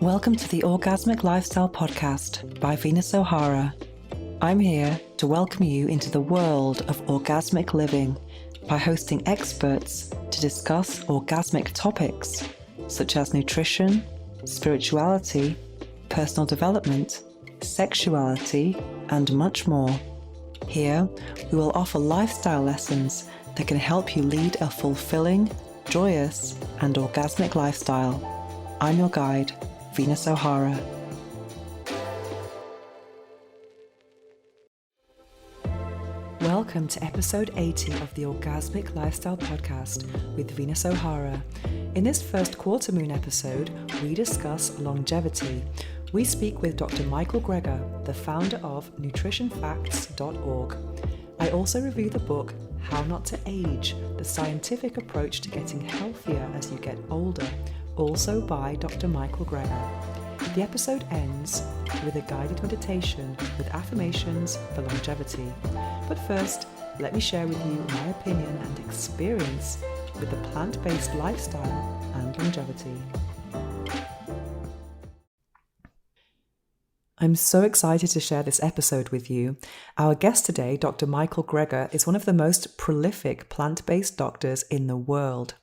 Welcome to the Orgasmic Lifestyle Podcast by Venus O'Hara. I'm here to welcome you into the world of orgasmic living by hosting experts to discuss orgasmic topics such as nutrition, spirituality, personal development, sexuality, and much more. Here, we will offer lifestyle lessons that can help you lead a fulfilling, joyous, and orgasmic lifestyle. I'm your guide, Venus O'Hara. Welcome to episode 80 of the Orgasmic Lifestyle Podcast with Venus O'Hara. In this first quarter moon episode, we discuss longevity. We speak with Dr. Michael Greger, the founder of nutritionfacts.org. I also review the book How Not to Age, the scientific approach to getting healthier as you get older, also by Dr. Michael Greger. The episode ends with a guided meditation with affirmations for longevity. But first, let me share with you my opinion and experience with the plant-based lifestyle and longevity. I'm so excited to share this episode with you. Our guest today, Dr. Michael Greger, is one of the most prolific plant-based doctors in the world.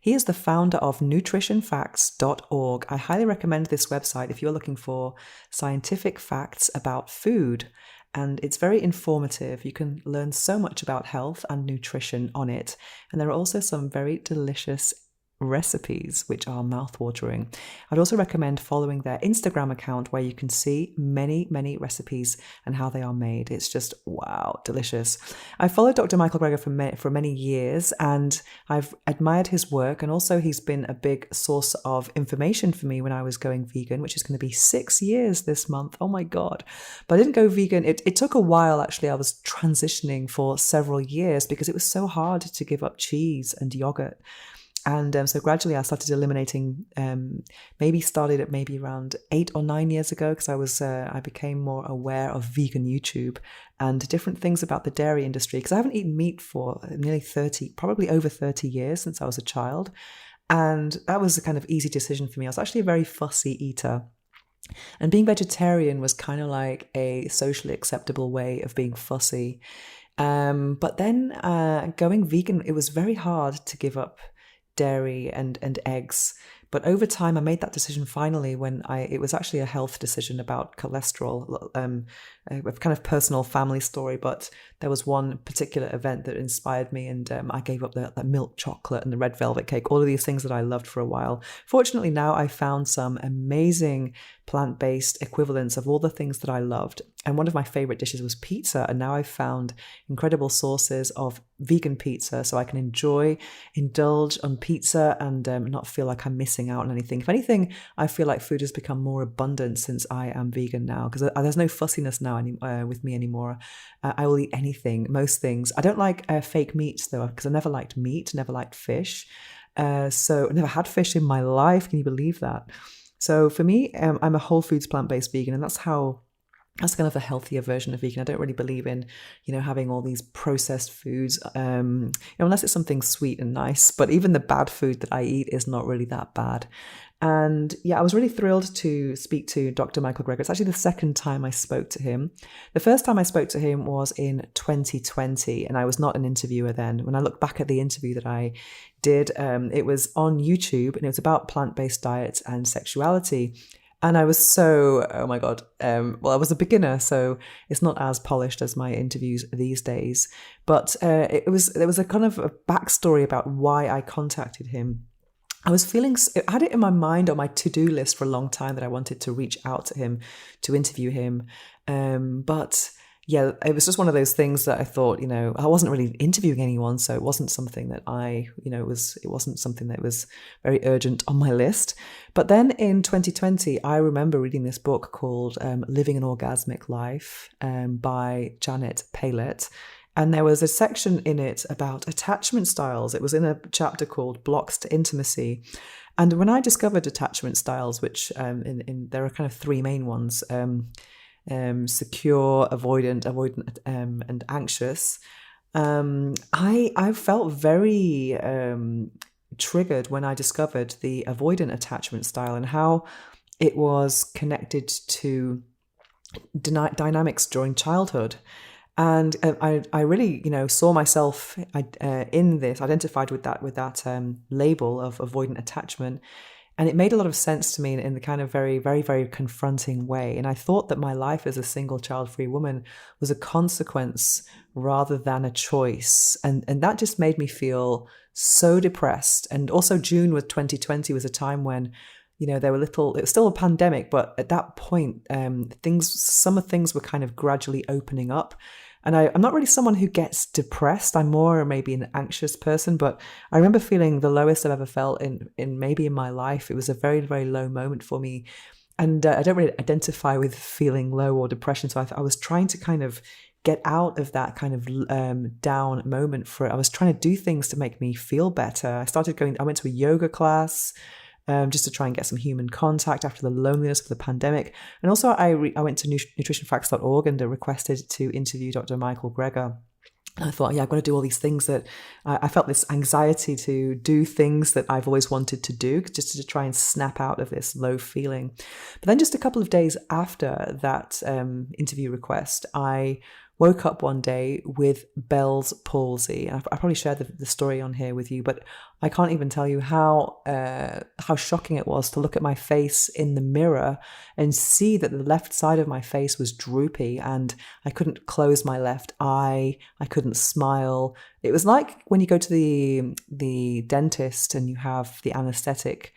He is the founder of nutritionfacts.org. I highly recommend this website if you're looking for scientific facts about food. And it's very informative. You can learn so much about health and nutrition on it. And there are also some very delicious recipes which are mouthwatering. I'd also recommend following their Instagram account where you can see many recipes and how they are made. It's just wow, delicious. I followed Dr. Michael Greger for many years, and I've admired his work, and also he's been a big source of information for me when I was going vegan, which is going to be 6 years this month. Oh my God. But I didn't go vegan. It took a while, actually. I was transitioning for several years because it was so hard to give up cheese and yogurt. And so gradually I started eliminating, started at maybe around 8 or 9 years ago, because I became more aware of vegan YouTube and different things about the dairy industry, because I haven't eaten meat for nearly 30, probably over 30 years since I was a child. And that was a kind of easy decision for me. I was actually a very fussy eater. And being vegetarian was kind of like a socially acceptable way of being fussy. But then going vegan, it was very hard to give up dairy and eggs. But over time, I made that decision finally when it was actually a health decision about cholesterol, a kind of personal family story. But there was one particular event that inspired me, and I gave up that milk chocolate and the red velvet cake, all of these things that I loved for a while. Fortunately, now I found some amazing plant-based equivalents of all the things that I loved. And one of my favorite dishes was pizza. And now I've found incredible sources of vegan pizza, so I can indulge on pizza and not feel like I'm missing out on anything. If anything, I feel like food has become more abundant since I am vegan now, because there's no fussiness now with me anymore. I will eat anything, most things. I don't like fake meats though, because I never liked meat, never liked fish. So I never had fish in my life. Can you believe that? So for me, I'm a whole foods plant-based vegan, and that's kind of the healthier version of vegan. I don't really believe in, having all these processed foods, unless it's something sweet and nice. But even the bad food that I eat is not really that bad. And yeah, I was really thrilled to speak to Dr. Michael Greger. It's actually the second time I spoke to him. The first time I spoke to him was in 2020, and I was not an interviewer then. When I look back at the interview that I did, it was on YouTube, and it was about plant-based diets and sexuality. And I was so, oh my God, I was a beginner, so it's not as polished as my interviews these days. But there was a kind of a backstory about why I contacted him. I had it in my mind on my to-do list for a long time that I wanted to reach out to him, to interview him. But yeah, it was just one of those things that I thought, I wasn't really interviewing anyone, so it wasn't something that it wasn't something that was very urgent on my list. But then in 2020, I remember reading this book called Living an Orgasmic Life by Janet Paillet. And there was a section in it about attachment styles. It was in a chapter called Blocks to Intimacy. And when I discovered attachment styles, which there are kind of three main ones, secure, avoidant, and anxious. I felt very triggered when I discovered the avoidant attachment style and how it was connected to dynamics during childhood. And I really, saw myself in this, identified with that label of avoidant attachment. And it made a lot of sense to me in the kind of very, very, very confronting way. And I thought that my life as a single child-free woman was a consequence rather than a choice. And that just made me feel so depressed. And also June with 2020 was a time when, there were it was still a pandemic, but at that point, some of things were kind of gradually opening up. And I'm not really someone who gets depressed. I'm more maybe an anxious person, but I remember feeling the lowest I've ever felt in my life. It was a very, very low moment for me. And I don't really identify with feeling low or depression. So I was trying to kind of get out of that kind of down moment I was trying to do things to make me feel better. I went to a yoga class, just to try and get some human contact after the loneliness of the pandemic. And also I went to nutritionfacts.org and requested to interview Dr. Michael Greger. And I thought, I've got to do all these things that I felt this anxiety to do things that I've always wanted to do, just to try and snap out of this low feeling. But then just a couple of days after that interview request, I woke up one day with Bell's palsy. I probably shared the story on here with you, but I can't even tell you how shocking it was to look at my face in the mirror and see that the left side of my face was droopy and I couldn't close my left eye. I couldn't smile. It was like when you go to the dentist and you have the anesthetic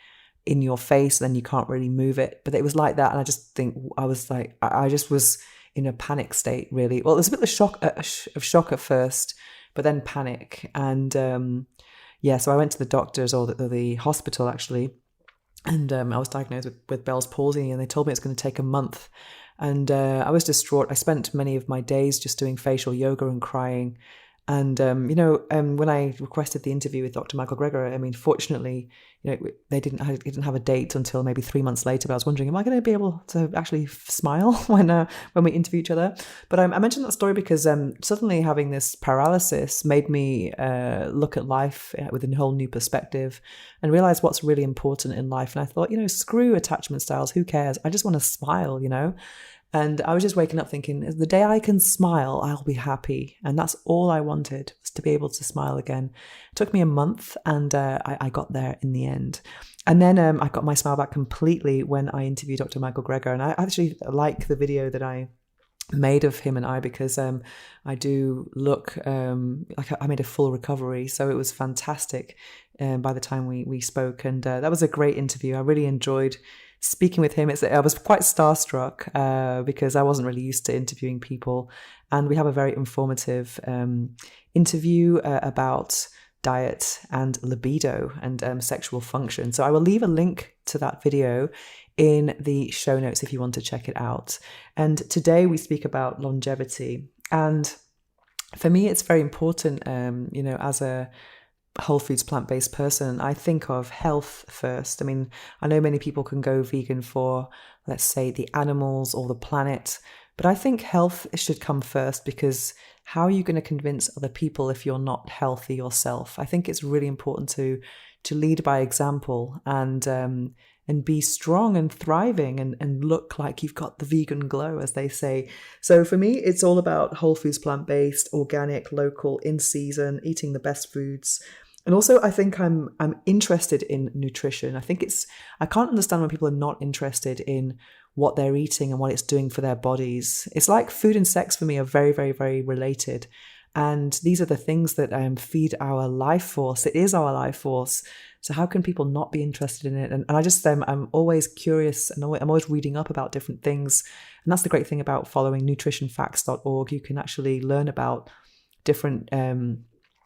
in your face, then you can't really move it. But it was like that. And I just think I just was in a panic state, really. Well, it was a bit of shock at first, but then panic. And so I went to the doctors or the hospital actually, and I was diagnosed with Bell's palsy, and they told me it's going to take a month. And I was distraught. I spent many of my days just doing facial yoga and crying. And, when I requested the interview with Dr. Michael Greger, fortunately, they didn't have a date until maybe 3 months later. But I was wondering, am I going to be able to actually smile when we interview each other? But I mentioned that story because suddenly having this paralysis made me look at life with a whole new perspective and realize what's really important in life. And I thought, screw attachment styles. Who cares? I just want to smile, And I was just waking up thinking, the day I can smile, I'll be happy. And that's all I wanted, was to be able to smile again. It took me a month, and I got there in the end. And then I got my smile back completely when I interviewed Dr. Michael Greger. And I actually like the video that I made of him and I, because I do look like I made a full recovery. So it was fantastic by the time we spoke. And that was a great interview. I really enjoyed speaking with him. I was quite starstruck because I wasn't really used to interviewing people. And we have a very informative interview about diet and libido and sexual function. So I will leave a link to that video in the show notes if you want to check it out. And today we speak about longevity. And for me, it's very important, as a whole foods plant-based person, I think of health first. I know many people can go vegan for, let's say, the animals or the planet, but I think health should come first, because how are you going to convince other people if you're not healthy yourself? I think it's really important to lead by example and be strong and thriving and look like you've got the vegan glow, as they say. So for me, it's all about whole foods, plant-based, organic, local, in season, eating the best foods. And also, I think I'm interested in nutrition. I can't understand when people are not interested in what they're eating and what it's doing for their bodies. It's like food and sex for me are very, very, very related. And these are the things that feed our life force. It is our life force. So how can people not be interested in it? And I just, I'm always curious, and I'm always reading up about different things. And that's the great thing about following nutritionfacts.org. You can actually learn about different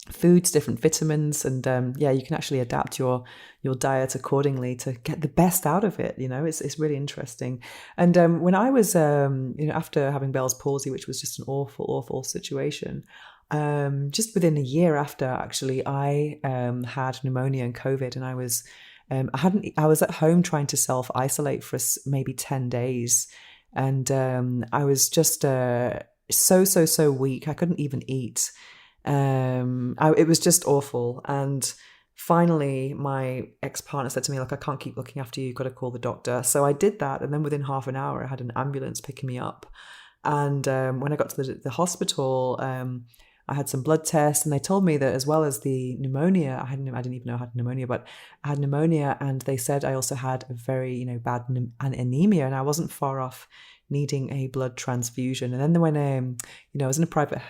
foods, different vitamins, and you can actually adapt your diet accordingly to get the best out of it. It's really interesting. And when I was after having Bell's palsy, which was just an awful situation, just within a year after, actually, I had pneumonia and COVID, and I was at home trying to self-isolate for maybe 10 days, and I was just so weak. I couldn't even eat. It was just awful. And finally, my ex-partner said to me, like, I can't keep looking after you, you've got to call the doctor. So I did that. And then within half an hour, I had an ambulance picking me up. And when I got to the hospital, I had some blood tests, and they told me that as well as the pneumonia, I didn't even know I had pneumonia, but I had pneumonia, and they said I also had a very, bad anemia, and I wasn't far off needing a blood transfusion. And then when I was in a private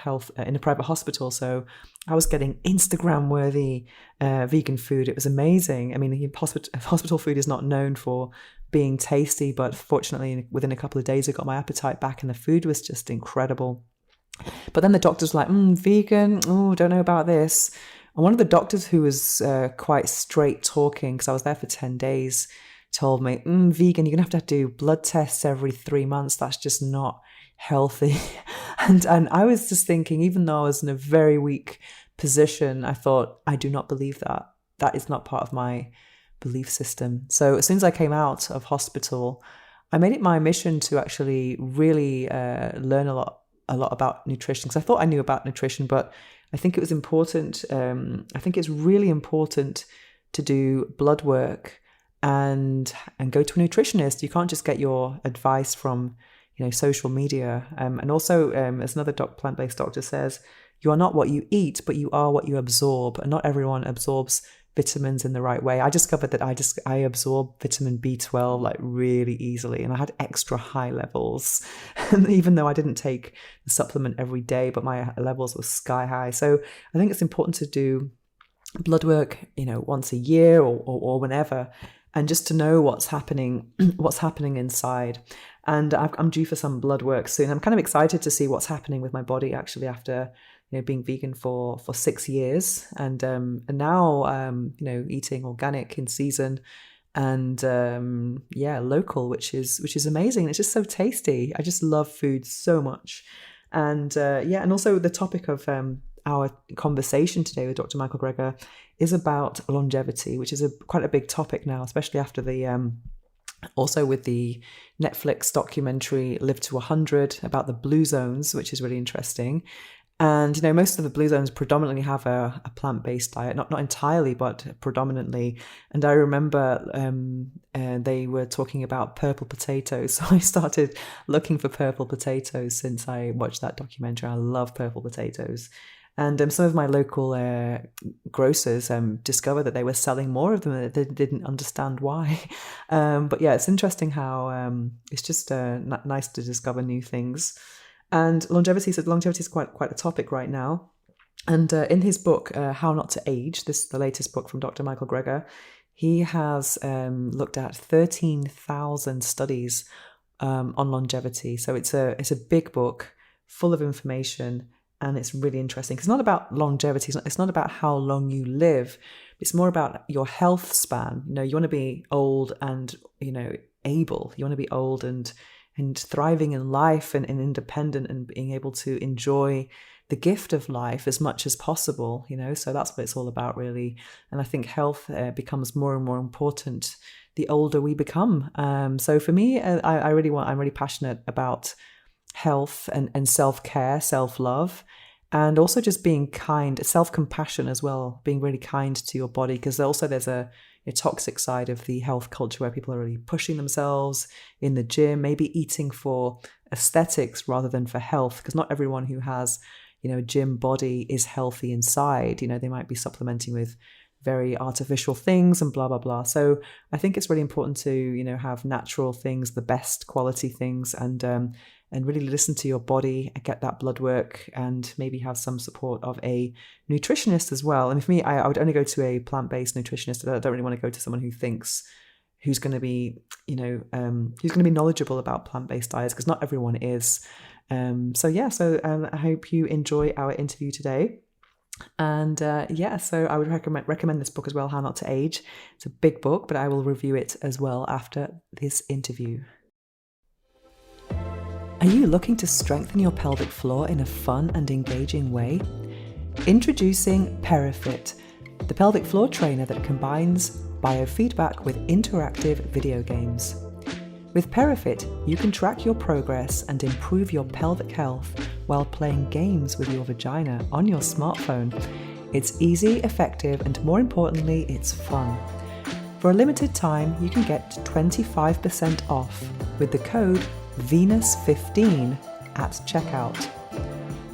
hospital, so I was getting Instagram worthy vegan food. It was amazing. I mean, hospital food is not known for being tasty, but fortunately within a couple of days I got my appetite back, and the food was just incredible. But then the doctor's like, vegan, don't know about this. And one of the doctors, who was quite straight talking, because I was there for 10 days, told me, vegan, you're going to have to do blood tests every 3 months. That's just not healthy. and I was just thinking, even though I was in a very weak position, I thought, I do not believe that. That is not part of my belief system. So as soon as I came out of hospital, I made it my mission to actually really learn a lot about nutrition, because I thought I knew about nutrition, but I think it was important. I think it's really important to do blood work and go to a nutritionist. You can't just get your advice from social media. And also, as another plant-based doctor says, you are not what you eat, but you are what you absorb. And not everyone absorbs vitamins in the right way. I discovered that I absorb vitamin B12 like really easily, and I had extra high levels. And even though I didn't take the supplement every day, but my levels were sky high. So I think it's important to do blood work, once a year or whenever, and just to know what's happening inside. And I'm due for some blood work soon. I'm kind of excited to see what's happening with my body actually after being vegan for 6 years, and now eating organic in season, and local, which is amazing. It's just so tasty. I just love food so much, and and also the topic of our conversation today with Dr. Michael Greger is about longevity, which is quite a big topic now, especially after the also with the Netflix documentary Live to 100 about the blue zones, which is really interesting. And, most of the blue zones predominantly have a plant-based diet, not entirely, but predominantly. And I remember they were talking about purple potatoes. So I started looking for purple potatoes since I watched that documentary. I love purple potatoes. And some of my local grocers discovered that they were selling more of them. They didn't understand why. But yeah, it's interesting how it's just nice to discover new things. And longevity is quite a topic right now. And in his book, How Not to Age, this is the latest book from Dr. Michael Greger, he has looked at 13,000 studies on longevity. So it's a big book full of information, and it's really interesting. It's not about longevity. It's not about how long you live. It's more about your health span. You want to be old and able. You want to be old and thriving in life and independent, and being able to enjoy the gift of life as much as possible, so that's what it's all about, really. And I think health becomes more and more important the older we become. So for me, I'm really passionate about health and self-care, self-love, and also just being kind, self-compassion as well, being really kind to your body, because there's a toxic side of the health culture where people are really pushing themselves in the gym, maybe eating for aesthetics rather than for health, because not everyone who has, a gym body is healthy inside. They might be supplementing with very artificial things and blah, blah, blah. So I think it's really important to, have natural things, the best quality things, and really listen to your body and get that blood work, and maybe have some support of a nutritionist as well. And for me, I would only go to a plant-based nutritionist. I don't really want to go to someone who's going to be, who's going to be knowledgeable about plant-based diets, because not everyone is. So I hope you enjoy our interview today. And so I would recommend this book as well, How Not to Age. It's a big book, but I will review it as well after this interview. Are you looking to strengthen your pelvic floor in a fun and engaging way? Introducing PeriFit, the pelvic floor trainer that combines biofeedback with interactive video games. With PeriFit, you can track your progress and improve your pelvic health while playing games with your vagina on your smartphone. It's easy, effective, and more importantly, it's fun. For a limited time, you can get 25% off with the code Venus15 at checkout.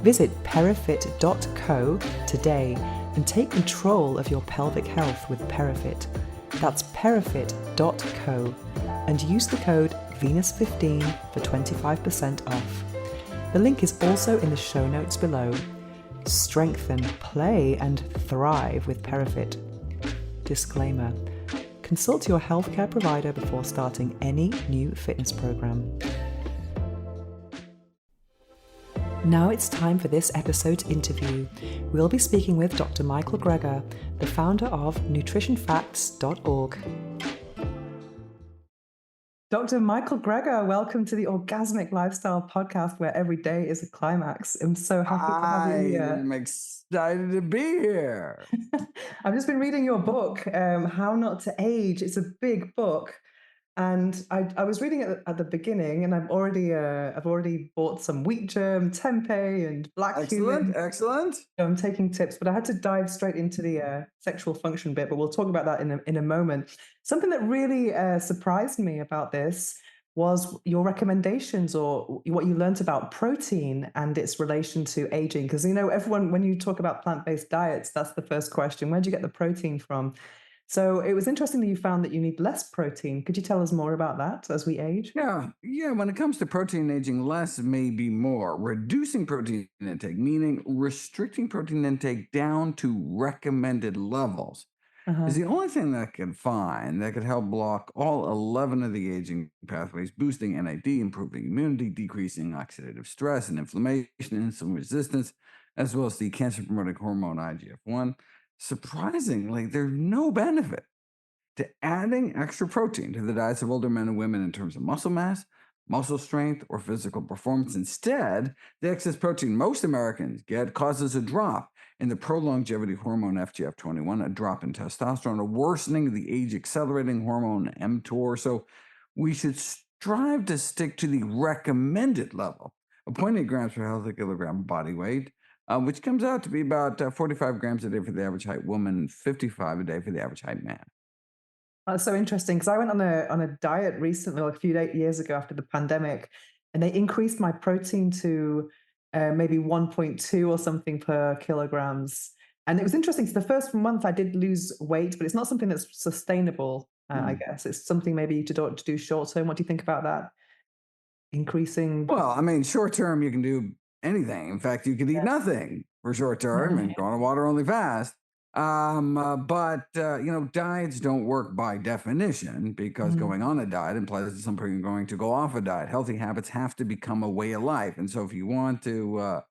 Visit perifit.co today and take control of your pelvic health with Perifit. That's perifit.co and use the code Venus15 for 25% off. The link is also in the show notes below. Strengthen, play, and thrive with Perifit. Disclaimer: consult your healthcare provider before starting any new fitness program. Now it's time for this episode's interview. We'll be speaking with Dr. Michael Greger, the founder of nutritionfacts.org. Dr. Michael Greger, welcome to the Orgasmic Lifestyle Podcast, where every day is a climax. I'm so happy to have you here. I'm excited to be here. I've just been reading your book, How Not to Age. It's a big book. And I was reading it at the beginning, and I've already bought some wheat germ, tempeh, and black cumin. Excellent. I'm taking tips, but I had to dive straight into the sexual function bit. But we'll talk about that in a moment. Something that really surprised me about this was your recommendations or what you learned about protein and its relation to aging. Because everyone, when you talk about plant-based diets, that's the first question: where do you get the protein from? So it was interesting that you found that you need less protein. Could you tell us more about that as we age? Yeah. When it comes to protein aging, less may be more. Reducing protein intake, meaning restricting protein intake down to recommended levels, Uh-huh. is the only thing that could help block all 11 of the aging pathways, boosting NAD, improving immunity, decreasing oxidative stress and inflammation, insulin resistance, as well as the cancer-promoting hormone IGF-1. Surprisingly, there's no benefit to adding extra protein to the diets of older men and women in terms of muscle mass, muscle strength, or physical performance. Instead, the excess protein most Americans get causes a drop in the pro-longevity hormone FGF21, a drop in testosterone, a worsening of the age-accelerating hormone mTOR. So we should strive to stick to the recommended level of 0.8 grams per healthy kilogram body weight, which comes out to be about 45 grams a day for the average height woman and 55 a day for the average height man. That's so interesting because I went on a diet recently, like a few years ago after the pandemic, and they increased my protein to maybe 1.2 or something per kilograms. And it was interesting. So the first month I did lose weight, but it's not something that's sustainable. I guess it's something maybe to do short term. What do you think about that? Increasing. Well, I mean, short term, you can do anything. In fact, you could eat nothing for short term and go on a water only fast. Diets don't work by definition because Mhm. going on a diet implies that some people are going to go off a diet. Healthy habits have to become a way of life. And so if you want to,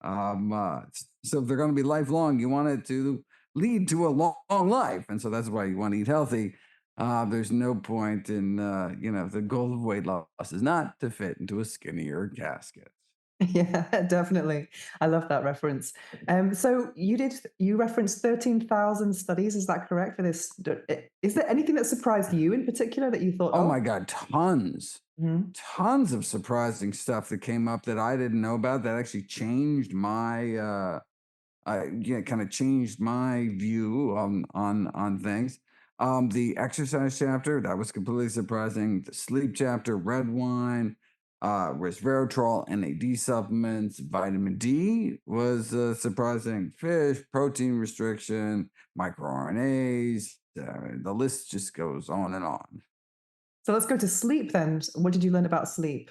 so if they're going to be lifelong, you want it to lead to a long life. And so that's why you want to eat healthy. There's no point in, the goal of weight loss is not to fit into a skinnier casket. Yeah, definitely. I love that reference. So you referenced 13,000 studies, is that correct for this? Is there anything that surprised you in particular that you thought, Oh oh, my God, tons, mhm. tons of surprising stuff that came up that I didn't know about that actually changed my, kind of changed my view on things. The exercise chapter that was completely surprising. The sleep chapter, red wine, resveratrol, NAD supplements, vitamin D was surprising. Fish, protein restriction, microRNAs. The list just goes on and on. So let's go to sleep then. What did you learn about sleep?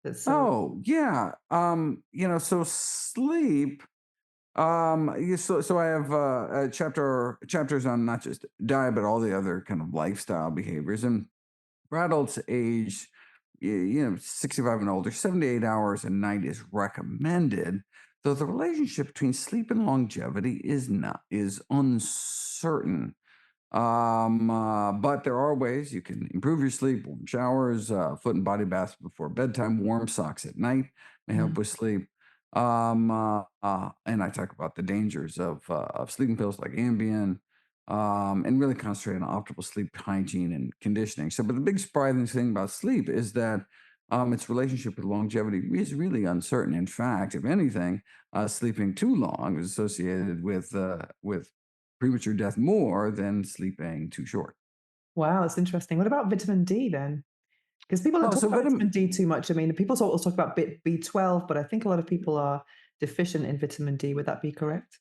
That's so Oh yeah. So sleep. So I have a chapters on not just diet but all the other kind of lifestyle behaviors. And for adults age, 65 and older, 78 hours a night is recommended. Though the relationship between sleep and longevity is uncertain. But there are ways you can improve your sleep: warm showers, foot and body baths before bedtime, warm socks at night may help Mhm. with sleep. And I talk about the dangers of sleeping pills like Ambien, and really concentrate on optimal sleep hygiene and conditioning. So, but the big surprising thing about sleep is that its relationship with longevity is really uncertain. In fact, if anything, sleeping too long is associated with premature death more than sleeping too short. Wow, that's interesting. What about vitamin D then? Because people don't Oh, talk so about vitamin vitamin D too much. I mean, people always talk about B12, but I think a lot of people are deficient in vitamin D. Would that be correct?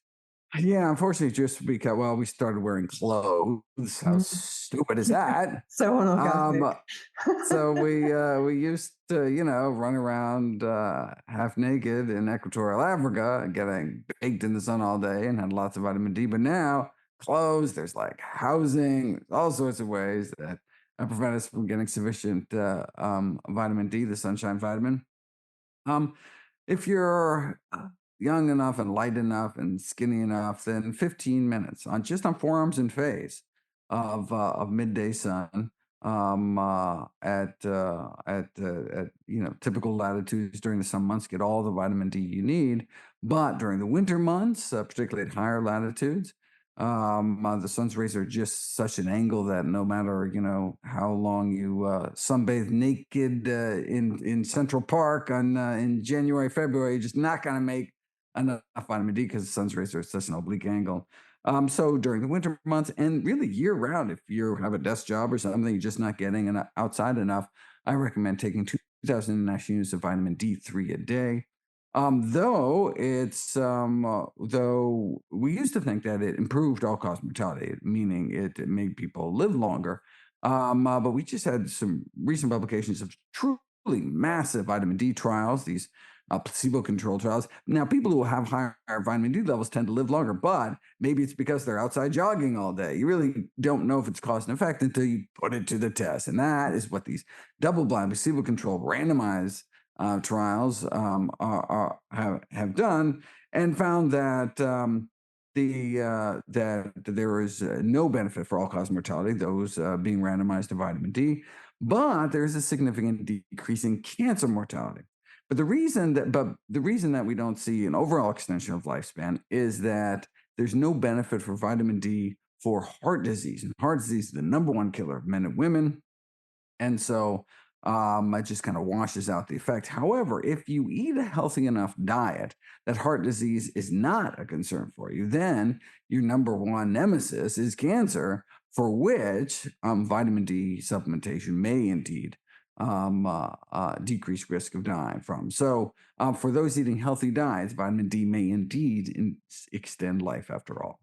Yeah, unfortunately, just because well, we started wearing clothes. How Mm. stupid is that? So unorganic. Um, so we used to run around half naked in equatorial Africa, getting baked in the sun all day, and had lots of vitamin D. But now clothes, there's like housing, all sorts of ways that prevent us from getting sufficient vitamin D, the sunshine vitamin. Um, if you're young enough and light enough and skinny enough, then 15 minutes on just on forearms and face of midday sun at typical latitudes during the summer months get all the vitamin D you need. But during the winter months, particularly at higher latitudes, the sun's rays are just such an angle that no matter how long you sunbathe naked in Central Park on in January, February, you're just not going to make enough vitamin D because the sun's rays are at such an oblique angle. So during the winter months and really year round, if you have a desk job or something, you're just not getting outside enough. I recommend taking 2,000 international units of vitamin D3 a day. Though we used to think that it improved all-cause mortality, meaning it made people live longer. But we just had some recent publications of truly massive vitamin D trials, these placebo-controlled trials. Now, people who have higher vitamin D levels tend to live longer, but maybe it's because they're outside jogging all day. You really don't know if it's cause and effect until you put it to the test, and that is what these double-blind, placebo-controlled, randomized trials have done, and found that that there is no benefit for all-cause mortality, those being randomized to vitamin D, but there is a significant decrease in cancer mortality. But the reason that we don't see an overall extension of lifespan is that there's no benefit for vitamin D for heart disease, and heart disease is the number one killer of men and women. And so it just kind of washes out the effect. However, if you eat a healthy enough diet that heart disease is not a concern for you, then your number one nemesis is cancer, for which vitamin D supplementation may indeed decrease risk of dying from. So, for those eating healthy diets, vitamin D may indeed extend life after all.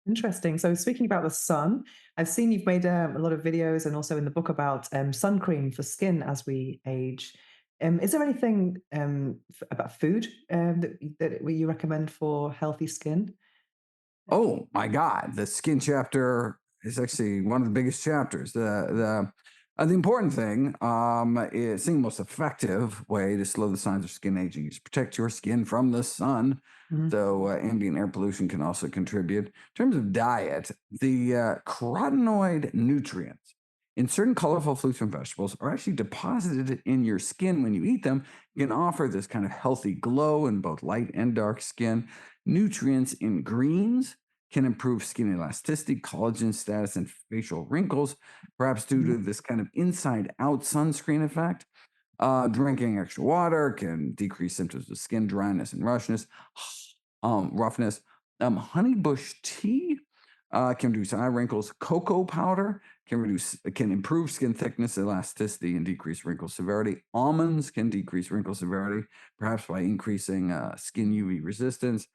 Interesting. So, speaking about the sun, I've seen you've made a lot of videos and also in the book about sun cream for skin as we age. Is there anything about food that you recommend for healthy skin? Oh my God, the skin chapter is actually one of the biggest chapters. The important thing is the most effective way to slow the signs of skin aging is protect your skin from the sun. Mhm. So ambient air pollution can also contribute. In terms of diet, the carotenoid nutrients in certain colorful fruits and vegetables are actually deposited in your skin when you eat them. Can offer this kind of healthy glow in both light and dark skin. Nutrients in greens can improve skin elasticity, collagen status, and facial wrinkles, perhaps due Mhm. to this kind of inside out sunscreen effect. Drinking extra water can decrease symptoms of skin dryness and roughness. Honeybush tea can reduce eye wrinkles. Cocoa powder can improve skin thickness, elasticity, and decrease wrinkle severity. Almonds can decrease wrinkle severity, perhaps by increasing skin UV resistance.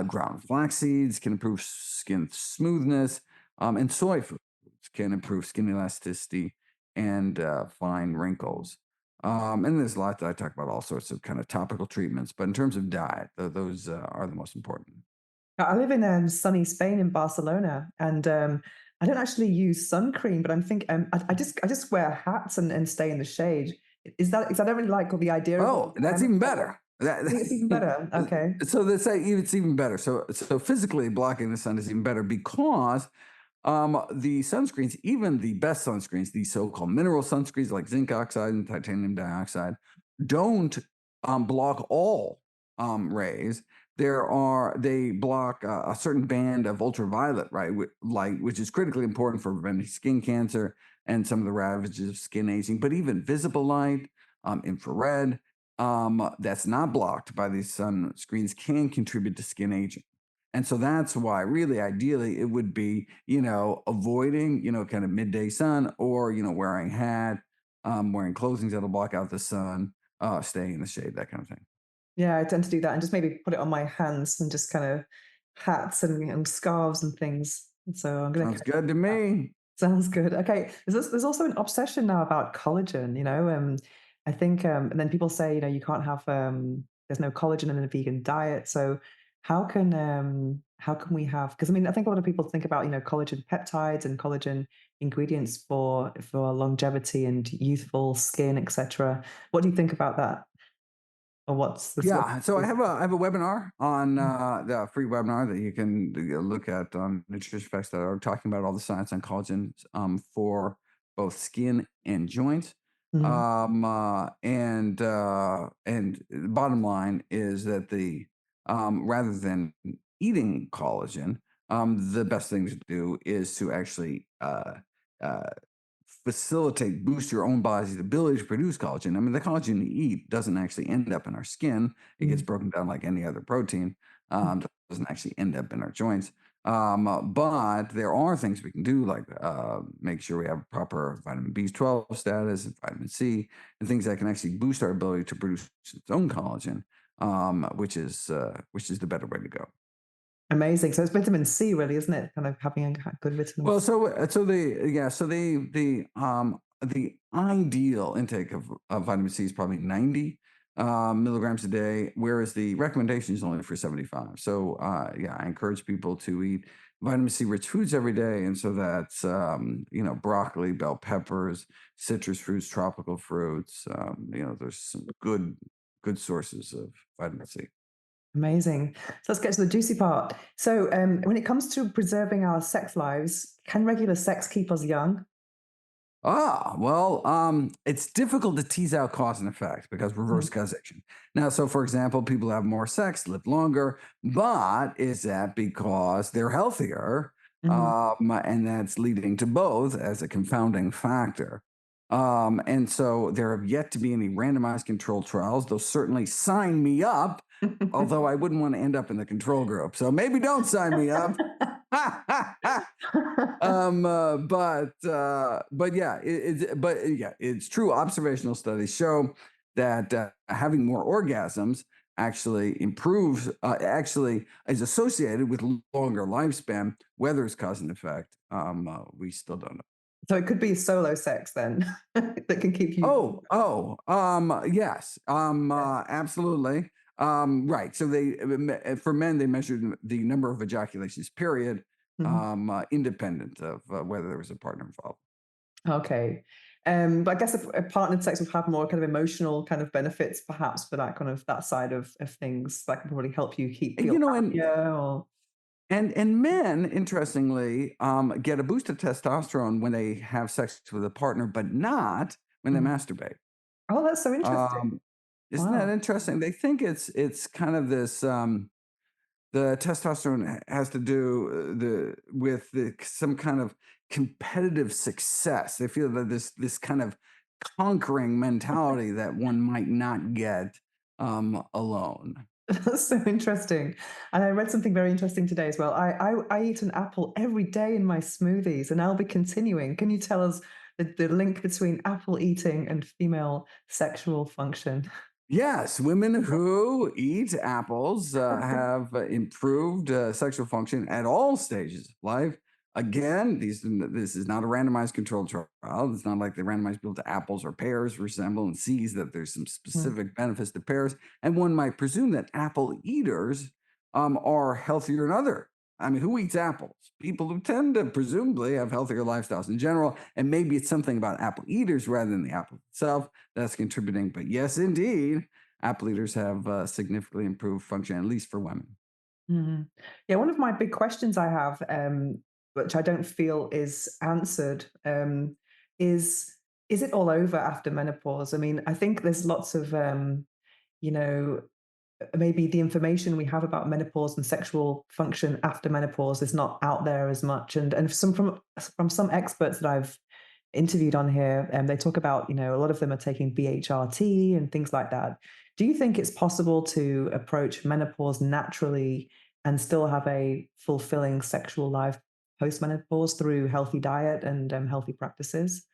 Ground flax seeds can improve skin smoothness, and soy foods can improve skin elasticity and fine wrinkles. And there's a lot that I talk about, all sorts of kind of topical treatments, but in terms of diet, those are the most important. I live in sunny Spain in Barcelona, and I don't actually use sun cream, but I'm thinking I just wear hats and stay in the shade. Is that because I don't really like all the idea of all Oh, the that's even chemicals? better. I think it's even better. Okay. So that's it's even better. So physically blocking the sun is even better because the sunscreens, even the best sunscreens, these so-called mineral sunscreens like zinc oxide and titanium dioxide, don't block all rays. They block a certain band of ultraviolet, right, light, which is critically important for preventing skin cancer, and some of the ravages of skin aging. But even visible light, infrared, that's not blocked by these sunscreens can contribute to skin aging. And so that's why, really, ideally, it would be, avoiding, kind of midday sun or, wearing a hat, wearing clothing that'll block out the sun, staying in the shade, that kind of thing. Yeah, I tend to do that and just maybe put it on my hands and just kind of hats and scarves and things. So I'm going to Sounds good to me. sounds good. Okay. There's also an obsession now about collagen, I think, and then people say, you can't have, there's no collagen in a vegan diet. So how can we have, because I mean, I think a lot of people think about, collagen peptides and collagen ingredients for longevity and youthful skin, etc. What do you think about that? Or what's the sort Yeah, so of, I have a webinar on Mm, the free webinar that you can look at on Nutrition Facts that are talking about all the science on collagen for both skin and joints. mhm, And the bottom line is that the rather than eating collagen, the best thing to do is to actually uh, facilitate, boost your own body's ability to produce collagen. I mean, the collagen you eat doesn't actually end up in our skin. It gets mm, broken down like any other protein. mm. Doesn't actually end up in our joints. But there are things we can do, like make sure we have proper vitamin B12 status and vitamin C, and things that can actually boost our ability to produce its own collagen, which is the better way to go. Amazing. So it's vitamin C, really, isn't it? Kind of having a good vitamin Well, C. the ideal intake of vitamin C is probably 90 milligrams a day, whereas the recommendation is only for 75. So yeah, I encourage people to eat vitamin C rich foods every day, and so that's broccoli, bell peppers, citrus fruits, tropical fruits. There's some good sources of vitamin C. Amazing. So let's get to the juicy part. So when it comes to preserving our sex lives, can regular sex keep us young? Well, it's difficult to tease out cause and effect because Mm, reverse causation. Now, so for example, people have more sex, live longer, but is that because they're healthier? mhm. And that's leading to both as a confounding factor. And so there have yet to be any randomized controlled trials. They'll certainly sign me up, although I wouldn't want to end up in the control group. So maybe don't sign me up. But yeah, it's true. Observational studies show that having more orgasms actually improves, actually is associated with longer lifespan. Whether it's cause and effect, we still don't know. So it could be solo sex then that can keep you. Yes, Yeah. absolutely. Right. So for men, they measured the number of ejaculations period, Mhm. independent of whether there was a partner involved. Okay. But I guess a partnered sex would have more kind of emotional kind of benefits, perhaps, for that kind of that side of things that can probably help you keep And, feel You know, happier or. and men, interestingly, get a boost of testosterone when they have sex with a partner, but not when they Mhm. masturbate. Oh, that's so interesting. Um, isn't that Wow. interesting? They think it's kind of this. The testosterone has to do with some kind of competitive success. They feel that this kind of conquering mentality that one might not get alone. That's so interesting. And I read something very interesting today as well. I eat an apple every day in my smoothies, and I'll be continuing. Can you tell us the link between apple eating and female sexual function? Yes, women who eat apples have improved sexual function at all stages of life. Again, this is not a randomized controlled trial. It's not like they randomize people to apples or pears, for example, and sees that there's some Mm. specific benefits to pears. And one might presume that apple eaters are healthier than other. I mean, who eats apples? People who tend to presumably have healthier lifestyles in general. And maybe it's something about apple eaters rather than the apple itself that's contributing. But yes, indeed, app leaders have significantly improved function, at least for women. Mhm. Yeah, one of my big questions I have, which I don't feel is answered, is is it all over after menopause? I mean, I think there's lots of, you know, maybe the information we have about menopause and sexual function after menopause is not out there as much. And some from some experts that I've interviewed on here, they talk about, a lot of them are taking BHRT and things like that. Do you think it's possible to approach menopause naturally and still have a fulfilling sexual life post-menopause through healthy diet and healthy practices?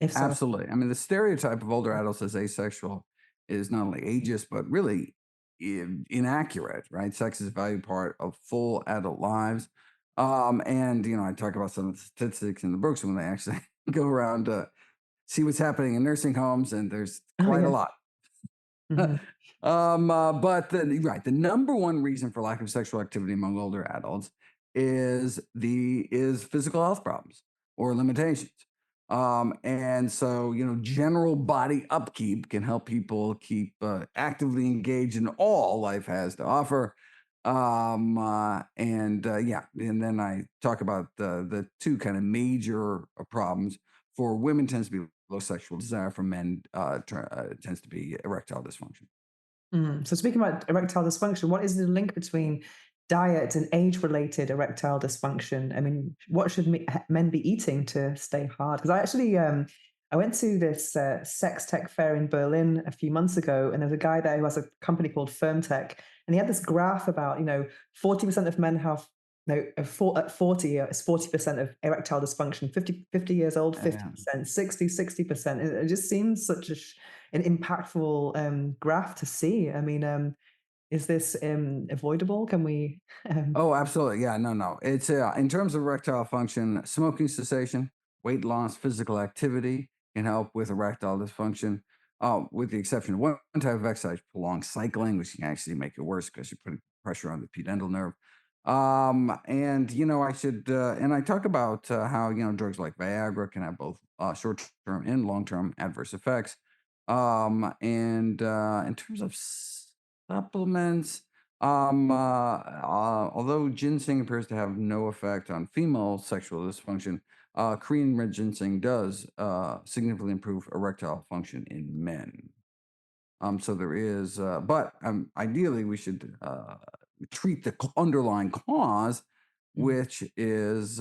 If so, Absolutely. I mean, the stereotype of older adults as asexual is not only ageist, but really inaccurate, right? Sex is a valued part of full adult lives. And, I talk about some of the statistics in the books when they actually go around to see what's happening in nursing homes, and there's oh quite a yeah. lot. Mhm. But the number one reason for lack of sexual activity among older adults is physical health problems or limitations. And so general body upkeep can help people keep actively engaged in all life has to offer. And then I talk about the two kind of major problems. For women tends to be low sexual desire. For men tends to be erectile dysfunction. So speaking about erectile dysfunction, what is the link between diet and age-related erectile dysfunction? I mean, what should men be eating to stay hard? Because I went to this sex tech fair in Berlin a few months ago, and there's a guy there who has a company called Firmtech, and he had this graph about 40% of men have at 40 it's 40% of erectile dysfunction, 50 years old Yeah. 50%, 60%. It just seems such an impactful graph to see. I mean, is this avoidable? Can we? Um, Oh, absolutely. Yeah, no, no. It's in terms of erectile function, smoking cessation, weight loss, physical activity can help with erectile dysfunction. With the exception of one type of exercise, prolonged cycling, which can actually make it worse because you're putting pressure on the pudendal nerve. And I should, and I talk about how drugs like Viagra can have both short-term and long-term adverse effects. And in terms of supplements. Although ginseng appears to have no effect on female sexual dysfunction, Korean red ginseng does significantly improve erectile function in men. So there is, but ideally we should treat the underlying cause, mm, which is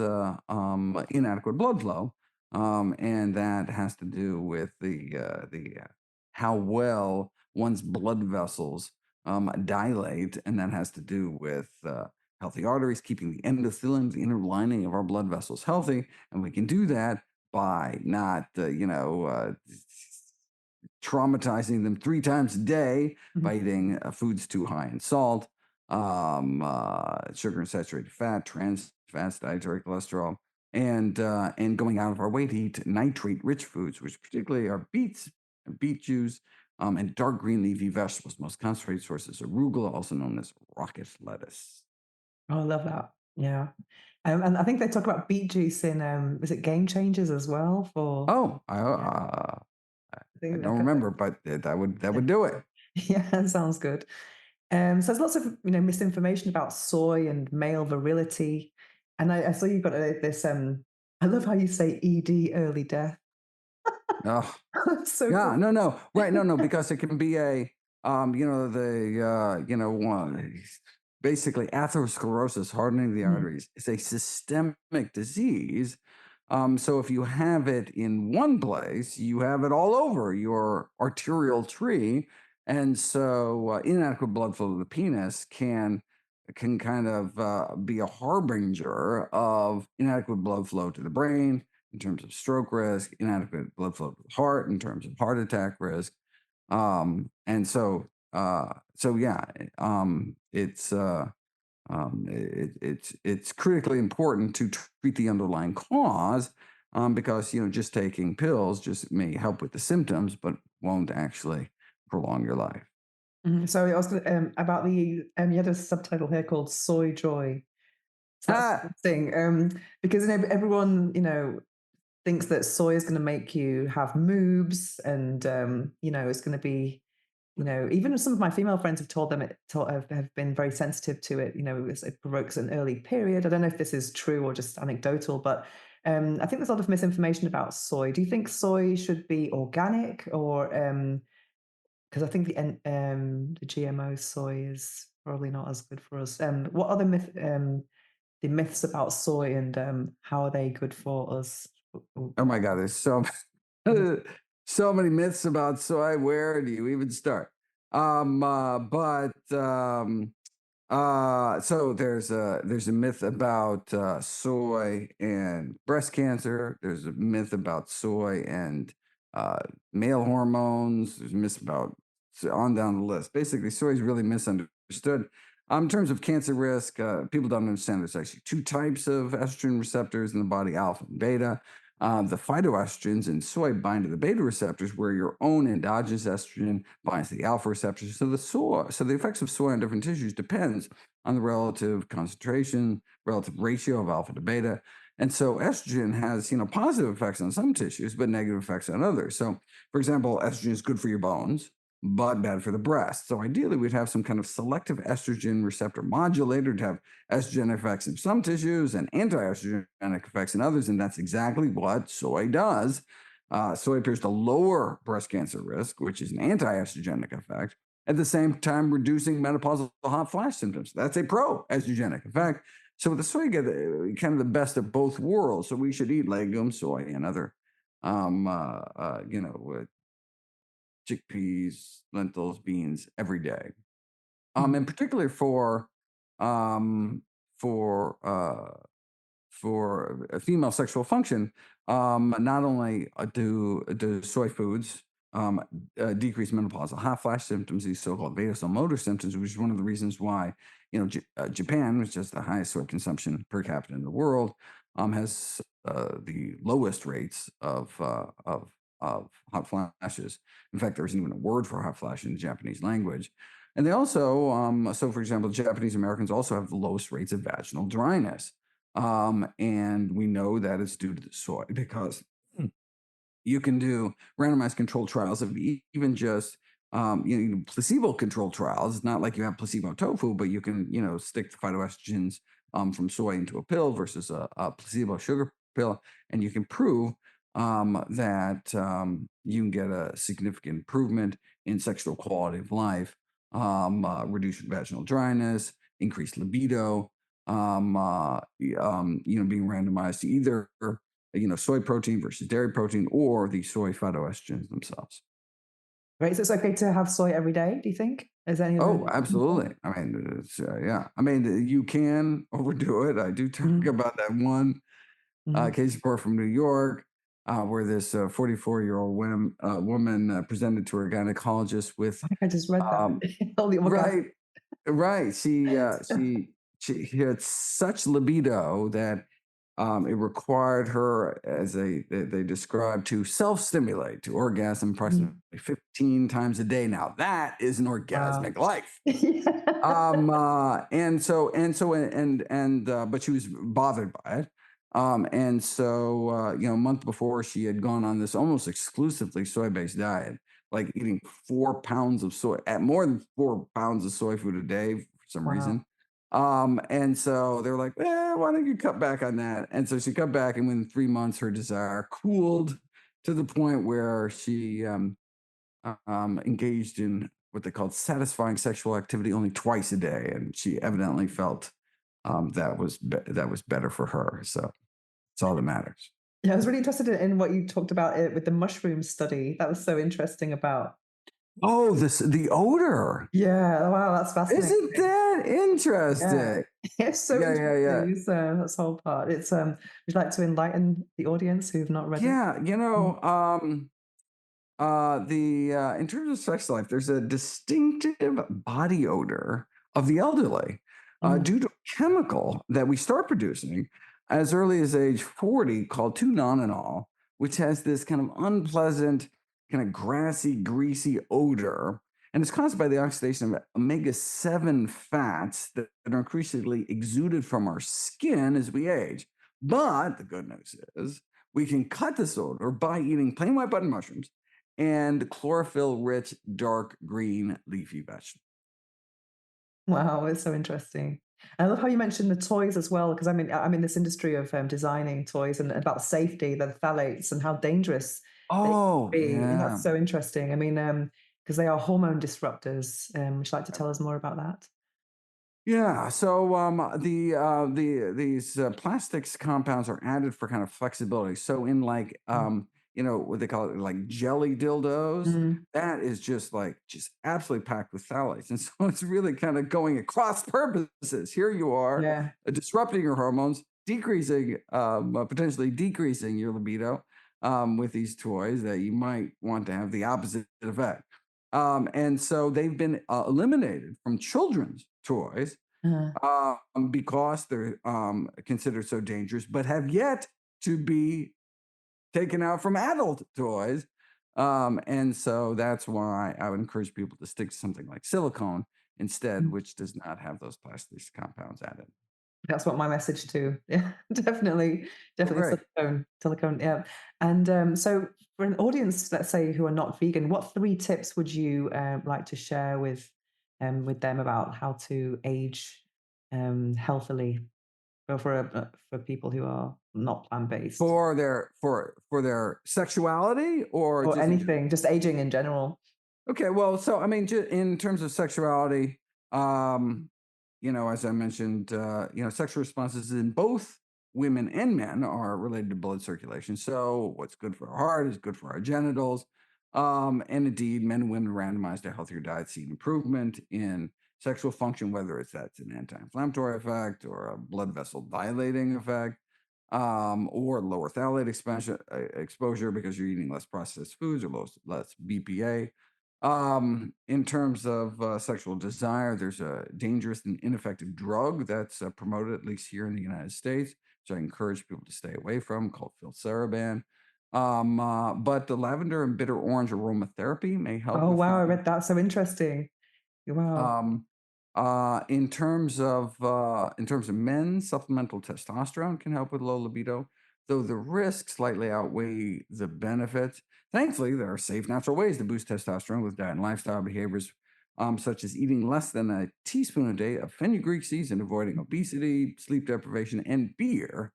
inadequate blood flow, and that has to do with the how well one's blood vessels dilate, and that has to do with healthy arteries, keeping the endothelium, the inner lining of our blood vessels, healthy, and we can do that by not, traumatizing them 3 times a day mhm. by eating foods too high in salt, sugar and saturated fat, trans fats, dietary cholesterol, and going out of our way to eat nitrate-rich foods, which particularly are beets and beet juice, and dark green leafy vegetables. Most concentrated sources arugula, also known as rocket lettuce. Oh, I love that. Yeah, and I think they talk about beet juice in is it Game Changers as well? For Oh, yeah, I I think don't remember, but that would do it. yeah, that sounds good. So there's lots of misinformation about soy and male virility, and I saw you've got this. I love how you say ED, early death. Oh, So yeah, cool. no, no, right, no, no, because it can be basically atherosclerosis, hardening of the Mhm, arteries. It's a systemic disease. So if you have it in one place, you have it all over your arterial tree, and so inadequate blood flow to the penis can kind of be a harbinger of inadequate blood flow to the brain in terms of stroke risk, inadequate blood flow to the heart in terms of heart attack risk. And so yeah, it's critically important to treat the underlying cause, because just taking pills just may help with the symptoms, but won't actually prolong your life. So I was gonna, about the you had a subtitle here called "Soy Joy." So that's Ah, interesting, because everyone thinks that soy is going to make you have moobs, and it's going to be even some of my female friends have told them have been very sensitive to it. It provokes an early period. I don't know if this is true or just anecdotal, but I think there's a lot of misinformation about soy. Do you think soy should be organic, or because I think the GMO soy is probably not as good for us? What are the myths about soy, and how are they good for us? Ooh. Oh my God, there's so many myths about soy. Where do you even start? So there's a myth about soy and breast cancer. There's a myth about soy and uh, male hormones. There's a myth about on down the list. Basically, soy is really misunderstood. In terms of cancer risk, people don't understand there's actually two types of estrogen receptors in the body: alpha and beta. The phytoestrogens in soy bind to the beta receptors, where your own endogenous estrogen binds to the alpha receptors. So the effects of soy on different tissues depends on the relative concentration, relative ratio of alpha to beta. And so estrogen has, positive effects on some tissues, but negative effects on others. So, for example, estrogen is good for your bones, but bad for the breast. So ideally, we'd have some kind of selective estrogen receptor modulator to have estrogenic effects in some tissues and anti-estrogenic effects in others, and that's exactly what soy does. Soy appears to lower breast cancer risk, which is an anti-estrogenic effect, at the same time reducing menopausal hot flash symptoms. That's a pro-estrogenic effect. So with the soy, you get kind of the best of both worlds. So we should eat legumes, soy, and other, chickpeas, lentils, beans every day. Mhm. In particular um, for for female sexual function, not only do soy foods decrease menopausal hot flash symptoms, these so-called vasomotor symptoms, which is one of the reasons why Japan, which has the highest soy consumption per capita in the world, has the lowest rates of hot flashes. In fact, there isn't even a word for hot flash in the Japanese language. And they also, so for example, Japanese Americans also have the lowest rates of vaginal dryness. And we know that it's due to the soy because you can do randomized controlled trials of even just placebo controlled trials. It's not like you have placebo tofu, but you can stick the phytoestrogens from soy into a pill versus a placebo sugar pill, and you can prove that you can get a significant improvement in sexual quality of life, reduced vaginal dryness, increased libido, being randomized to either soy protein versus dairy protein or the soy phytoestrogens themselves. Right, so it's okay to have soy every day, do you think? Is there any of Oh, the absolutely. I mean, yeah. I mean, you can overdo it. I do talk Mhm, about that one mhm. case report from New York where this 44-year-old woman presented to her gynecologist with, I think I just read that. um, All the orgasm. right, right. She had such libido that it required her, they described, to self-stimulate to orgasm approximately Mhm. 15 times a day. Now that is an Wow. orgasmic life. Yeah. But she was bothered by it. A month before, she had gone on this almost exclusively soy-based diet, like eating 4 pounds of soy, at more than 4 pounds of soy food a day for some Wow. reason. And so they were like, why don't you cut back on that? And so she cut back, and within 3 months, her desire cooled to the point where she engaged in what they called satisfying sexual activity only twice a day, and she evidently felt that was better for her. So it's all that matters. Yeah, I was really interested in what you talked about it with the mushroom study. That was so interesting about. Oh, the odor. Yeah, wow, that's fascinating. Isn't that Yeah. interesting? It's so Yeah, yeah, yeah. interesting. It's, this whole part. Would you like to enlighten the audience who've not read it? Yeah, Mm, the in terms of sex life, there's a distinctive body odor of the elderly mm. due to a chemical that we start producing as early as age 40 called 2-nonenal, which has this kind of unpleasant, kind of grassy, greasy odor. And it's caused by the oxidation of omega-7 fats that are increasingly exuded from our skin as we age. But the good news is we can cut this odor by eating plain white button mushrooms and chlorophyll-rich dark green leafy vegetables. Wow, it's so interesting. I love how you mentioned the toys as well, because I'm in this industry of designing toys and about safety, the phthalates, and how dangerous they can Oh, be. And yeah. that's so interesting. I mean, because they are hormone disruptors. Would you like to tell us more about that? Yeah. So these plastics compounds are added for kind of flexibility. So in like what they call it, like jelly dildos, Mm, that is just absolutely packed with phthalates, and so it's really kind of going at cross purposes. Here you are yeah. disrupting your hormones, decreasing potentially decreasing your libido with these toys that you might want to have the opposite effect. And so they've been eliminated from children's toys Uh, because they're considered so dangerous, but have yet to be taken out from adult toys. And so that's why I would encourage people to stick to something like silicone instead, mm. which does not have those plastics compounds added. That's what my message too. Yeah, definitely, Oh, definitely great. silicone, yeah. And, so for an audience, let's say, who are not vegan, what 3 tips would you, like to share with them about how to age, healthily for people who are not plant-based? For their sexuality or Or just in general? anything, just aging in general. Okay, well, so I mean, in terms of sexuality, um, as I mentioned, sexual responses in both women and men are related to blood circulation. So, what's good for our heart is good for our genitals. And indeed, men and women randomized to healthier diets see an improvement in sexual function, whether that's an anti-inflammatory effect or a blood vessel dilating effect, or lower phthalate exposure because you're eating less processed foods or less BPA. In terms of sexual desire, there's a dangerous and ineffective drug that's promoted, at least here in the United States, which I encourage people to stay away from, called filceriban. But the lavender and bitter orange aromatherapy may help Oh, with wow, I finding. read that, so interesting. Wow. Um, in terms of men, supplemental testosterone can help with low libido, though the risks slightly outweigh the benefits. Thankfully, there are safe, natural ways to boost testosterone with diet and lifestyle behaviors, such as eating less than a teaspoon a day of fenugreek seeds and avoiding obesity, sleep deprivation, and beer.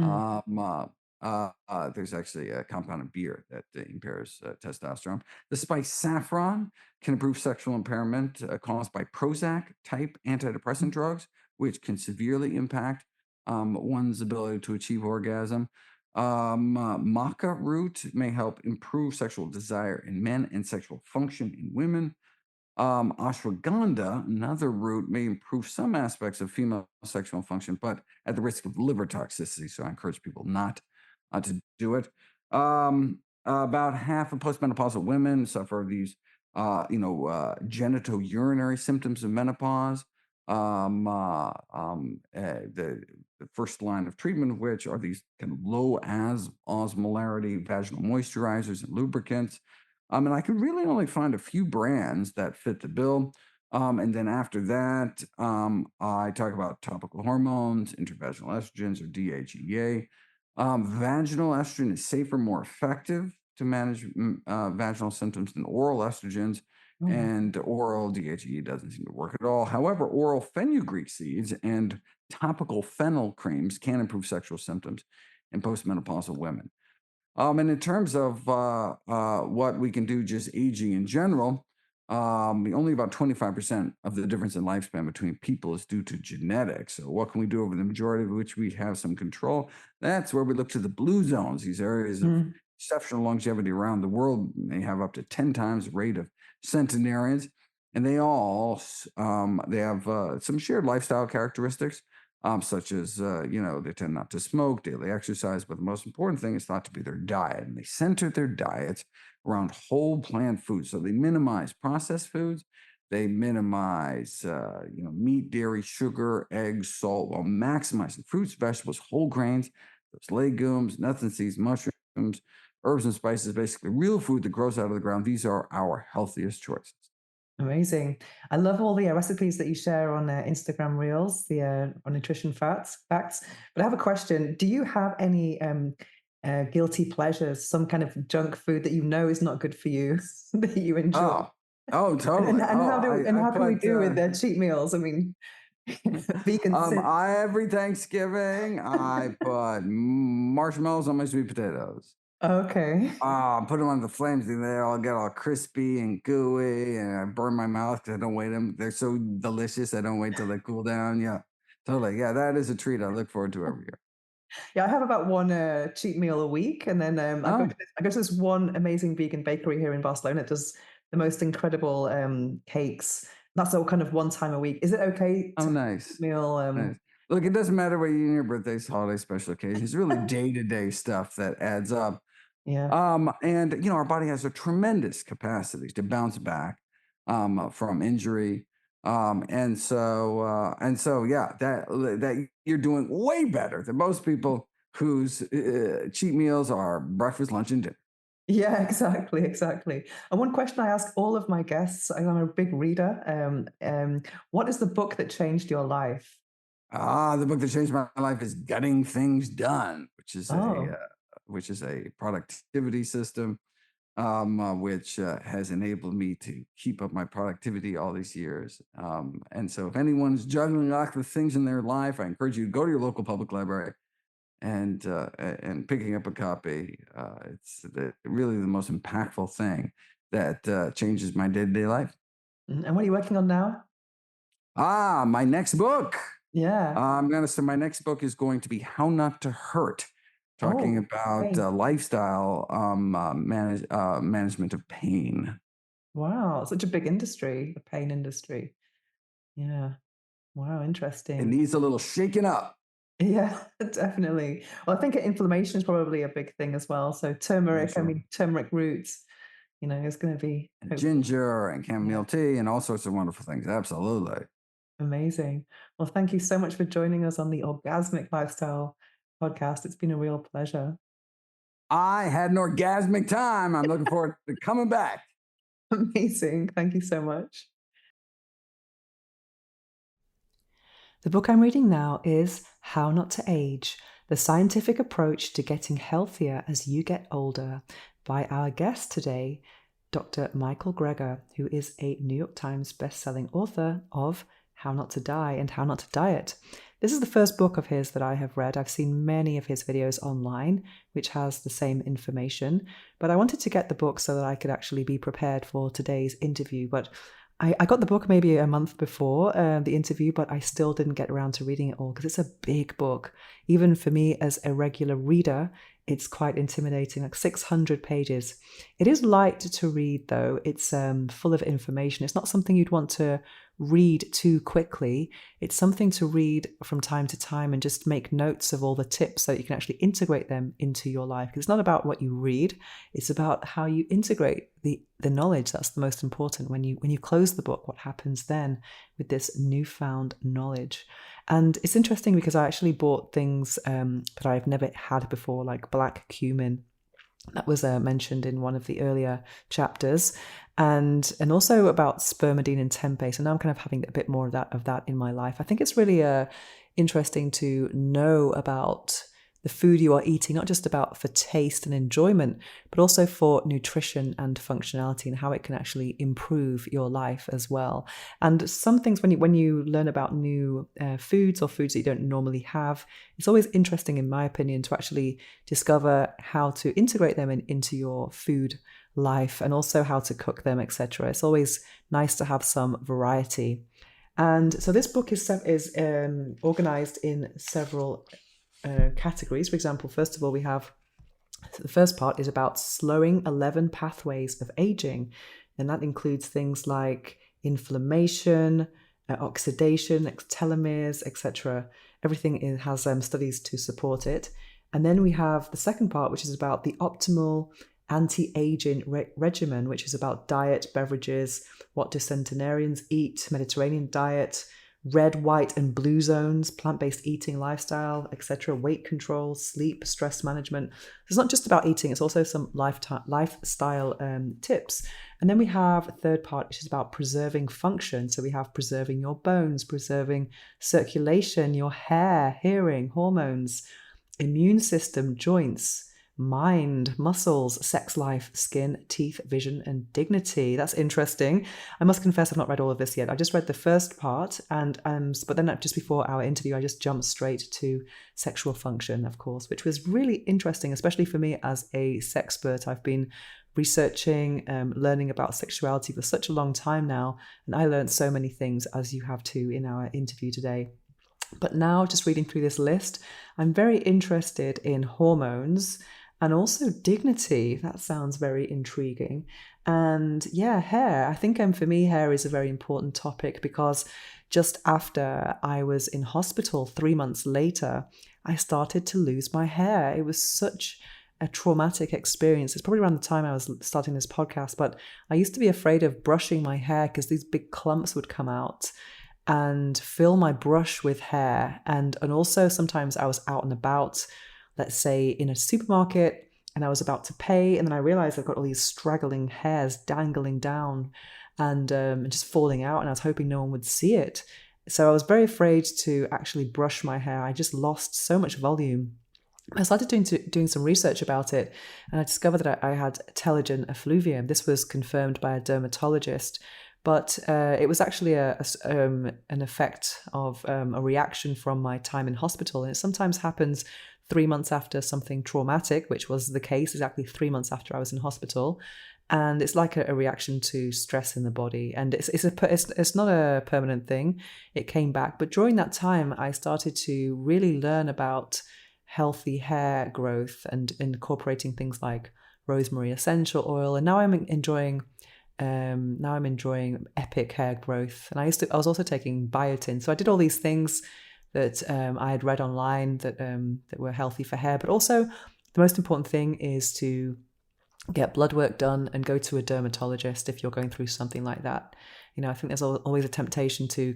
Mm. Um, there's actually a compound in beer that impairs testosterone. The spice saffron can improve sexual impairment caused by Prozac type antidepressant Mm. drugs, which can severely impact one's ability to achieve orgasm. Maca root may help improve sexual desire in men and sexual function in women. Ashwagandha, another root, may improve some aspects of female sexual function, but at the risk of liver toxicity. So I encourage people not to do it. About half of postmenopausal women suffer these, genitourinary symptoms of menopause. The first line of treatment of which are these kind of low as osmolarity vaginal moisturizers and lubricants. And I could really only find a few brands that fit the bill. And then after that, I talk about topical hormones, intravaginal estrogens, or DHEA. Vaginal estrogen is safer, more effective to manage vaginal symptoms than oral estrogens, Oh, wow. and oral DHEA doesn't seem to work at all. However, oral fenugreek seeds and topical fennel creams can improve sexual symptoms in postmenopausal women. And in terms of what we can do just aging in general, only about 25% of the difference in lifespan between people is due to genetics. So, what can we do over the majority of which we have some control? That's where we look to the blue zones, these areas of Mm. exceptional longevity around the world. They have up to 10 times the rate of centenarians. And they have some shared lifestyle characteristics such as they tend not to smoke, daily exercise, but the most important thing is thought to be their diet, and they center their diets around whole plant foods. So they minimize processed foods, they minimize meat, dairy, sugar, eggs, salt, while maximizing fruits, vegetables, whole grains, those legumes, nuts and seeds, mushrooms, herbs and spices, basically real food that grows out of the ground. These are our healthiest choices. Amazing. I love all the recipes that you share on Instagram Reels, the on nutrition facts. But I have a question. Do you have any guilty pleasures, some kind of junk food that you know is not good for you that you enjoy? Oh, oh, And, totally. and Oh, how do and I how can we put do with cheat meals? I mean, vegan sin. I every Thanksgiving I put marshmallows on my sweet potatoes. Okay. Put them on the flames and they all get all crispy and gooey, and I burn my mouth because I don't wait them. They're so delicious. I don't wait till they cool down. Yeah, totally. Yeah, that is a treat I look forward to every year. Yeah, I have about one cheat meal a week, and then Oh, I go to this one amazing vegan bakery here in Barcelona. It does the most incredible cakes. That's all kind of one time a week. Is it okay oh, to have a cheat nice, meal? nice. Look, it doesn't matter what you eat on your birthdays, holidays, special occasions. It's really day to day stuff that adds up. Yeah. And our body has a tremendous capacity to bounce back from injury. And so, yeah, that you're doing way better than most people whose cheat meals are breakfast, lunch, and dinner. Yeah, exactly, exactly. And one question I ask all of my guests, and I'm a big reader. What is the book that changed your life? The book that changed my life is Getting Things Done, Oh, which is a productivity system which has enabled me to keep up my productivity all these years. And so, if anyone's juggling lots of things in their life, I encourage you to go to your local public library and picking up a copy. Really the most impactful thing that changes my day to day life. and what are you working on now? My next book. Yeah. My next book is going to be How Not to Hurt, talking Oh, about okay. lifestyle management of pain. Wow, such a big industry, the pain industry. Yeah. Wow, It interesting. needs a little shaking up. Yeah, definitely. Well, I think inflammation is probably a big thing as well. So For turmeric, I sure. mean, turmeric roots, is going to be And hopefully, ginger and yeah, chamomile tea and all sorts of wonderful things. Absolutely. amazing. Well, thank you so much for joining us on the Orgasmic Lifestyle podcast. It's been a real pleasure. I had an orgasmic time. I'm looking forward to coming back. Amazing. Thank you so much. The book I'm reading now is How Not to Age: The Scientific Approach to Getting Healthier as You Get Older by our guest today, Dr. Michael Greger, who is a New York Times bestselling author of How Not to Die and How Not to Diet. This is the first book of his that I have read. I've seen many of his videos online, which has the same information, but I wanted to get the book so that I could actually be prepared for today's interview. But I got the book maybe a month before the interview, but I still didn't get around to reading it all because it's a big book. Even for me as a regular reader, it's quite intimidating, like 600 pages. It is light to read, though. It's full of information. It's not something you'd want to read too quickly. It's something to read from time to time and just make notes of all the tips so that you can actually integrate them into your life. Because it's not about what you read, it's about how you integrate the knowledge. That's the most important. When you close the book, what happens then with this newfound knowledge? And it's interesting because I actually bought things that I've never had before, like black cumin. That was mentioned in one of the earlier chapters, and also about spermidine and tempeh. So now I'm kind of having a bit more of that in my life. I think it's really interesting to know about the food you are eating, not just about for taste and enjoyment, but also for nutrition and functionality and how it can actually improve your life as well. And some things when you learn about new foods or foods that you don't normally have, it's always interesting, in my opinion, to actually discover how to integrate them into your food life and also how to cook them, etc. It's always nice to have some variety. And so this book is organized in several categories. For example, first of all, we have the first part is about slowing 11 pathways of aging, and that includes things like inflammation, oxidation, telomeres, etc. Everything has studies to support it. And then we have the second part, which is about the optimal anti-aging regimen, which is about diet, beverages, what do centenarians eat, Mediterranean diet, red, white, and blue zones, plant-based eating lifestyle, etc., weight control, sleep, stress management. It's not just about eating, it's also some lifestyle tips. And then we have a third part, which is about preserving function. So we have preserving your bones, preserving circulation, your hair, hearing, hormones, immune system, joints, mind, muscles, sex life, skin, teeth, vision, and dignity. That's interesting. I must confess I've not read all of this yet. I just read the first part, and but then just before our interview, I just jumped straight to sexual function, of course, which was really interesting, especially for me as a sexpert. I've been researching, learning about sexuality for such a long time now, and I learned so many things, as you have too, in our interview today. But now, just reading through this list, I'm very interested in hormones and also dignity. That sounds very intriguing. And yeah, hair. I think for me, hair is a very important topic because just after I was in hospital 3 months later, I started to lose my hair. It was such a traumatic experience. It's probably around the time I was starting this podcast, but I used to be afraid of brushing my hair because these big clumps would come out and fill my brush with hair. And also sometimes I was out and about, let's say in a supermarket, and I was about to pay, and then I realized I've got all these straggling hairs dangling down and just falling out, and I was hoping no one would see it. So I was very afraid to actually brush my hair. I just lost so much volume. I started doing some research about it, and I discovered that I had telogen effluvium. This was confirmed by a dermatologist, but it was actually an effect of a reaction from my time in hospital. And it sometimes happens 3 months after something traumatic, which was the case exactly 3 months after I was in hospital. And it's like a reaction to stress in the body. And it's not a permanent thing. It came back. But during that time, I started to really learn about healthy hair growth and incorporating things like rosemary essential oil. And now I'm enjoying epic hair growth. And I was also taking biotin. So I did all these things that I had read online that were healthy for hair. But also the most important thing is to get blood work done and go to a dermatologist if you're going through something like that. I think there's always a temptation to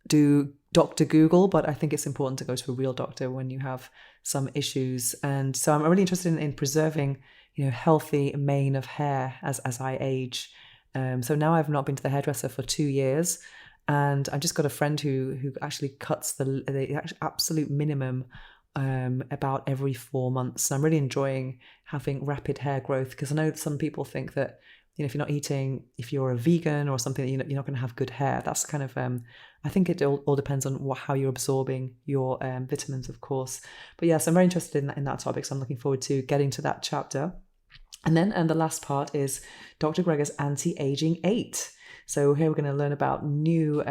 do Dr. Google, but I think it's important to go to a real doctor when you have some issues. And so I'm really interested in preserving, healthy mane of hair as I age. So now I've not been to the hairdresser for 2 years, and I've just got a friend who actually cuts the absolute minimum about every 4 months. I'm really enjoying having rapid hair growth, because I know that some people think that if you're not eating, if you're a vegan or something, you're not going to have good hair. That's kind of I think it all depends on how you're absorbing your vitamins, of course. But yes, I'm very interested in that topic, so I'm looking forward to getting to that chapter. And then the last part is Dr. Greger's Anti-Aging 8. So here we're going to learn about new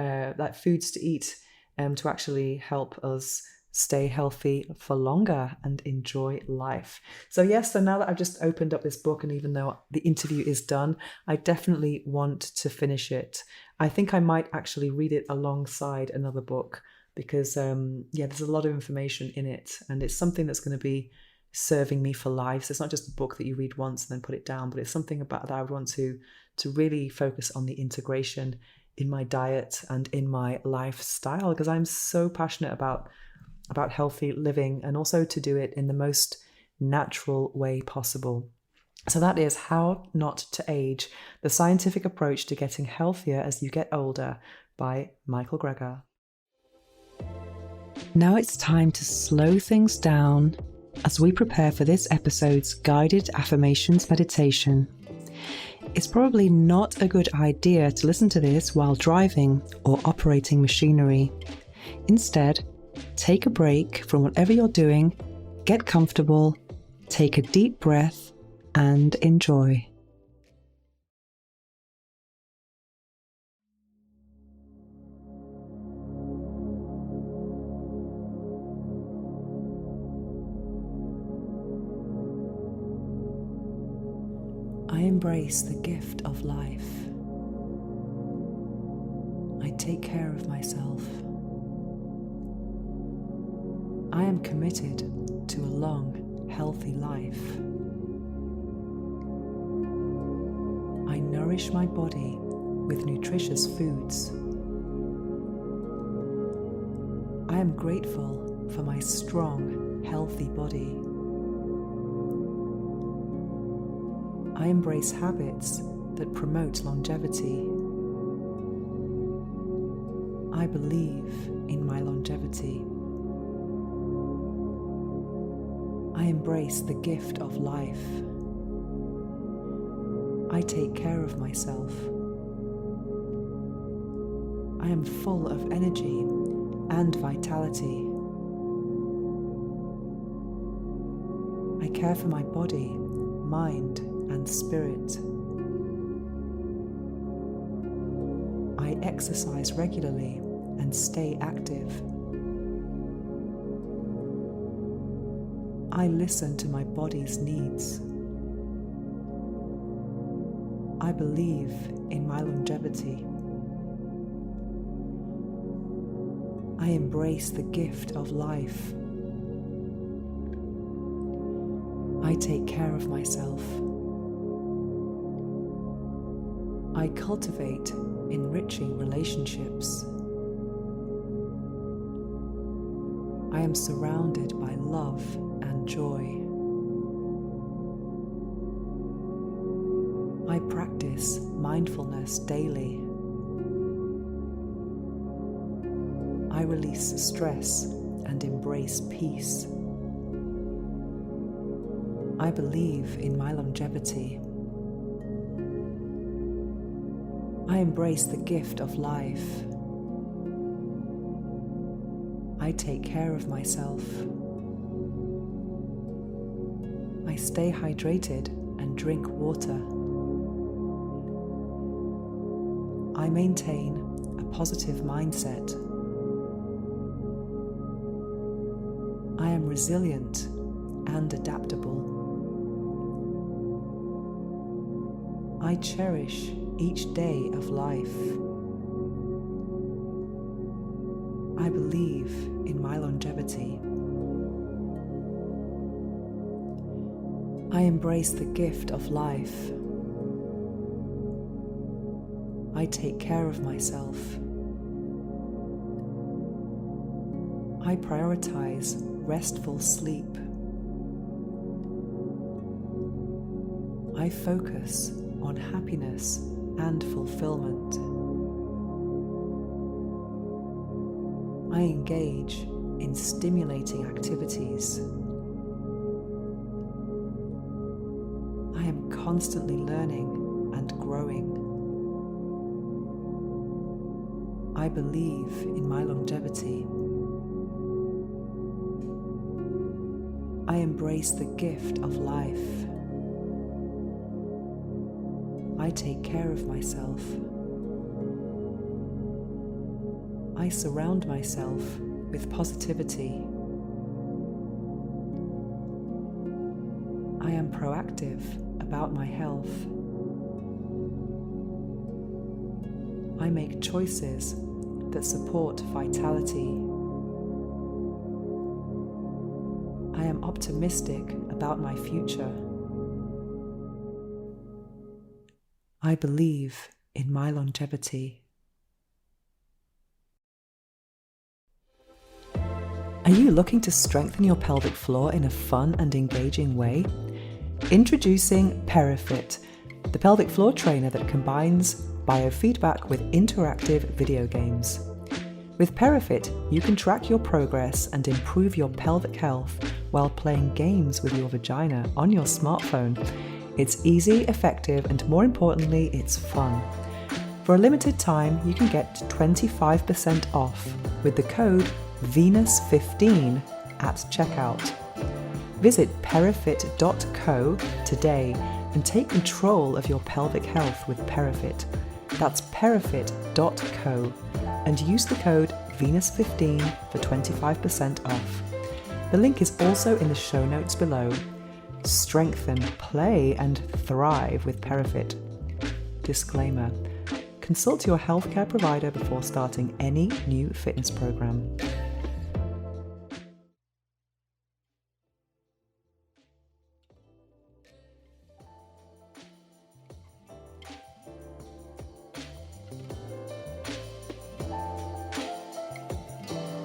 foods to eat to actually help us stay healthy for longer and enjoy life. So now that I've just opened up this book, and even though the interview is done, I definitely want to finish it. I think I might actually read it alongside another book, because there's a lot of information in it, and it's something that's going to be serving me for life. So it's not just a book that you read once and then put it down, but it's something about that I would want to really focus on the integration in my diet and in my lifestyle, because I'm so passionate about healthy living, and also to do it in the most natural way possible. So that is How Not to Age, the scientific approach to getting healthier as you get older, by Michael Greger. Now it's time to slow things down as we prepare for this episode's guided affirmations meditation. It's probably not a good idea to listen to this while driving or operating machinery. Instead, take a break from whatever you're doing, get comfortable, take a deep breath, and enjoy. I embrace the gift of life. I take care of myself. I am committed to a long, healthy life. I nourish my body with nutritious foods. I am grateful for my strong, healthy body. I embrace habits that promote longevity. I believe in my longevity. I embrace the gift of life. I take care of myself. I am full of energy and vitality. I care for my body, mind, and spirit. I exercise regularly and stay active. I listen to my body's needs. I believe in my longevity. I embrace the gift of life. I take care of myself. I cultivate enriching relationships. I am surrounded by love and joy. I practice mindfulness daily. I release stress and embrace peace. I believe in my longevity. I embrace the gift of life. I take care of myself. I stay hydrated and drink water. I maintain a positive mindset. I am resilient and adaptable. I cherish each day of life. I believe in my longevity. I embrace the gift of life. I take care of myself. I prioritize restful sleep. I focus on happiness and fulfillment. I engage in stimulating activities. I am constantly learning and growing. I believe in my longevity. I embrace the gift of life. I take care of myself. I surround myself with positivity. I am proactive about my health. I make choices that support vitality. I am optimistic about my future. I believe in my longevity. Are you looking to strengthen your pelvic floor in a fun and engaging way? Introducing PeriFit, the pelvic floor trainer that combines biofeedback with interactive video games. With PeriFit, you can track your progress and improve your pelvic health while playing games with your vagina on your smartphone. It's easy, effective, and more importantly, it's fun. For a limited time, you can get 25% off with the code Venus15 at checkout. Visit perifit.co today and take control of your pelvic health with PeriFit. That's perifit.co and use the code Venus15 for 25% off. The link is also in the show notes below. Strengthen, play, and thrive with PeriFit. Disclaimer: consult your healthcare provider before starting any new fitness program.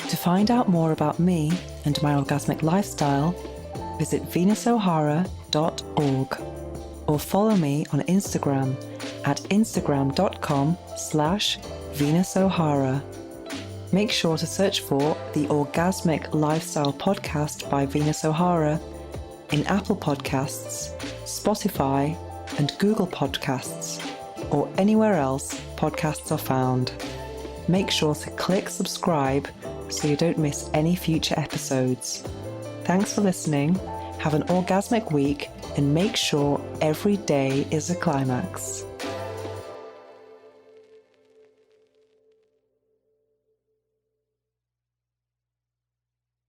To find out more about me and my orgasmic lifestyle, visit venusohara.org or follow me on Instagram at instagram.com/venusohara. Make sure to search for the Orgasmic Lifestyle Podcast by Venus O'Hara in Apple Podcasts, Spotify, and Google Podcasts, or anywhere else podcasts are found. Make sure to click subscribe so you don't miss any future episodes. Thanks for listening, have an orgasmic week, and make sure every day is a climax.